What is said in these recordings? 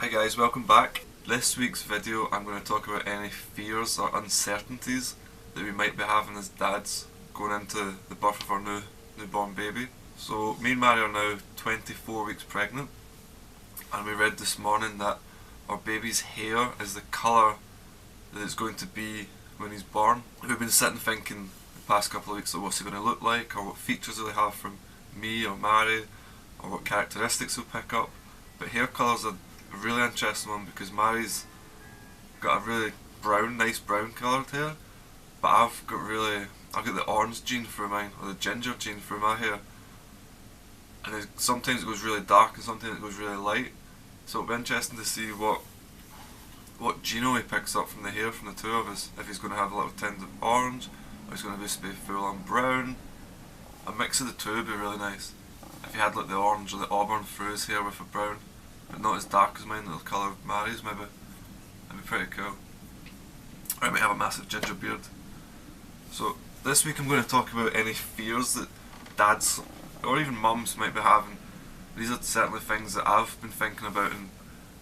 Hi guys, welcome back. This week's video I'm going to talk about any fears or uncertainties that we might be having as dads going into the birth of our newborn baby. So me and Mary are now 24 weeks pregnant, and we read this morning that our baby's hair is the colour that it's going to be when he's born. We've been sitting thinking the past couple of weeks of what's he going to look like, or what features will he have from me or Mary, or what characteristics he'll pick up. But hair colours are a really interesting one because Mary's got a really nice brown coloured hair, but I've got the orange gene through mine, or the ginger gene through my hair, and sometimes it goes really dark and sometimes it goes really light. So it'll be interesting to see what geno he picks up from the hair from the two of us. If he's going to have a little tint of orange, or he's going to just be full on brown. A mix of the two would be really nice. If he had like the orange or the auburn through his hair with a brown, but not as dark as mine, the colour of Mary's maybe. That'd be pretty cool. Or I might have a massive ginger beard. So this week I'm going to talk about any fears that dads or even mums might be having. These are certainly things that I've been thinking about, and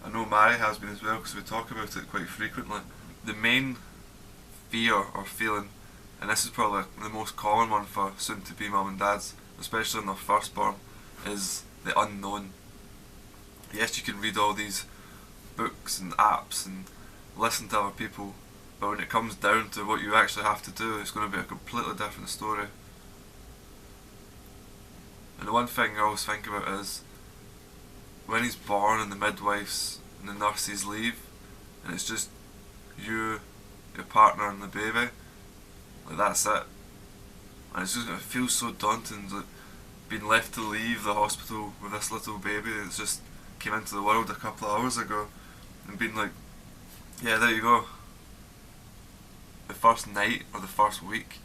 I know Mary has been as well because we talk about it quite frequently. The main fear or feeling, and this is probably the most common one for soon-to-be mum and dads, especially in their firstborn, is the unknown. Yes, you can read all these books and apps and listen to other people, but when it comes down to what you actually have to do, it's going to be a completely different story. And the one thing I always think about is when he's born and the midwives and the nurses leave, and it's just you, your partner and the baby, like that's it. And it's just, it feels so daunting, like being left to leave the hospital with this little baby that's just came into the world a couple of hours ago, and being like, yeah, there you go. The first night or the first week,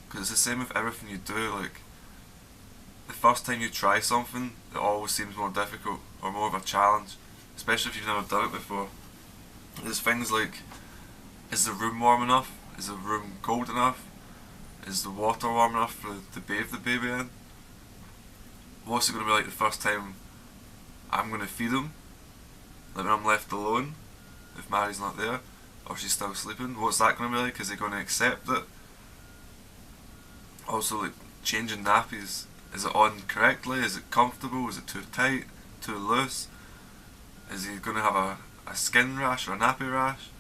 because it's the same with everything you do. Like the first time you try something, it always seems more difficult or more of a challenge, especially if you've never done it before. There's things like, is the room warm enough? Is the room cold enough? Is the water warm enough to bathe the baby in? What's it going to be like the first time I'm going to feed him? Like when I'm left alone, if Mary's not there, or she's still sleeping, what's that going to be like? Is he going to accept it? Also, like changing nappies, is it on correctly? Is it comfortable? Is it too tight? Too loose? Is he going to have a skin rash or a nappy rash?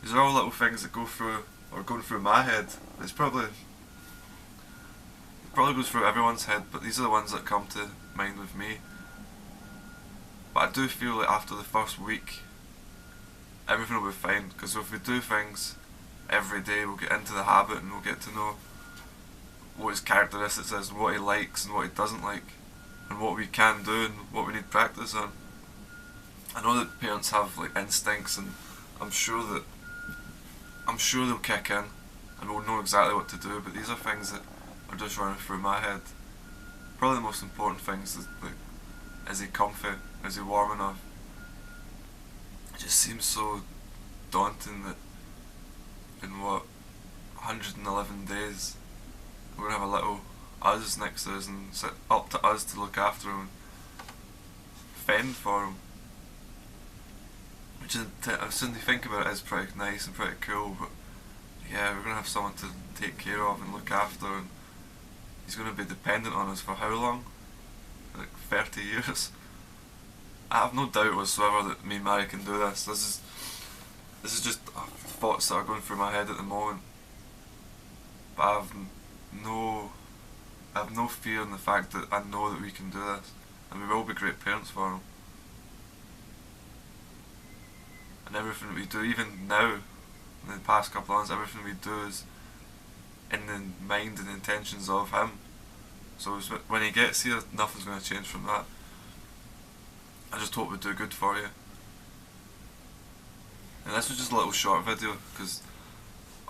These are all little things that go through, or going through my head. It probably goes through everyone's head, but these are the ones that come to mind with me. But I do feel like after the first week, everything will be fine, because if we do things every day, we'll get into the habit and we'll get to know what his characteristics is, and what he likes and what he doesn't like, and what we can do and what we need practice on. I know that parents have like instincts, and I'm sure they'll kick in and we'll know exactly what to do, but these are things that are just running through my head. Probably the most important things is like, is he comfy? Is he warm enough? It just seems so daunting that in 111 days we're going to have a little us next to us, and it's up to us to look after him and fend for him. Which as soon as you think about it, is pretty nice and pretty cool, but yeah, we're going to have someone to take care of and look after, and he's going to be dependent on us for how long? Like 30 years? I have no doubt whatsoever that me and Mary can do this. This is just thoughts that are going through my head at the moment. But I have no fear in the fact that I know that we can do this, and we will be great parents for him. And everything that we do, even now, in the past couple of months, everything we do is in the mind and intentions of him. So when he gets here, nothing's going to change from that. I just hope we do good for you. And this was just a little short video, because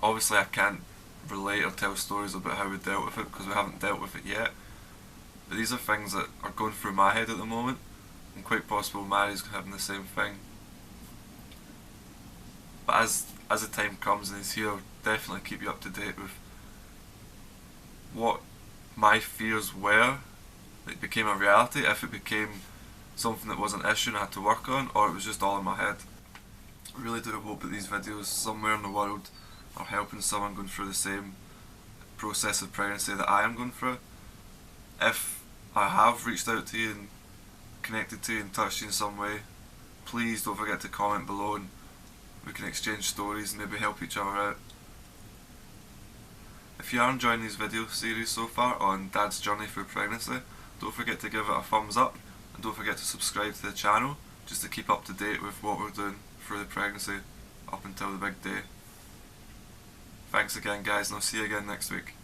obviously I can't relate or tell stories about how we dealt with it, because we haven't dealt with it yet. But these are things that are going through my head at the moment, and quite possible Mary's having the same thing. But as the time comes and he's here, I'll definitely keep you up to date with what my fears were that became a reality, if it became something that was an issue and I had to work on, or it was just all in my head. I really do hope that these videos somewhere in the world are helping someone going through the same process of pregnancy that I am going through. If I have reached out to you and connected to you and touched you in some way, please don't forget to comment below and we can exchange stories and maybe help each other out. If you are enjoying these video series so far on Dad's journey through pregnancy, don't forget to give it a thumbs up and don't forget to subscribe to the channel just to keep up to date with what we're doing through the pregnancy up until the big day. Thanks again guys, and I'll see you again next week.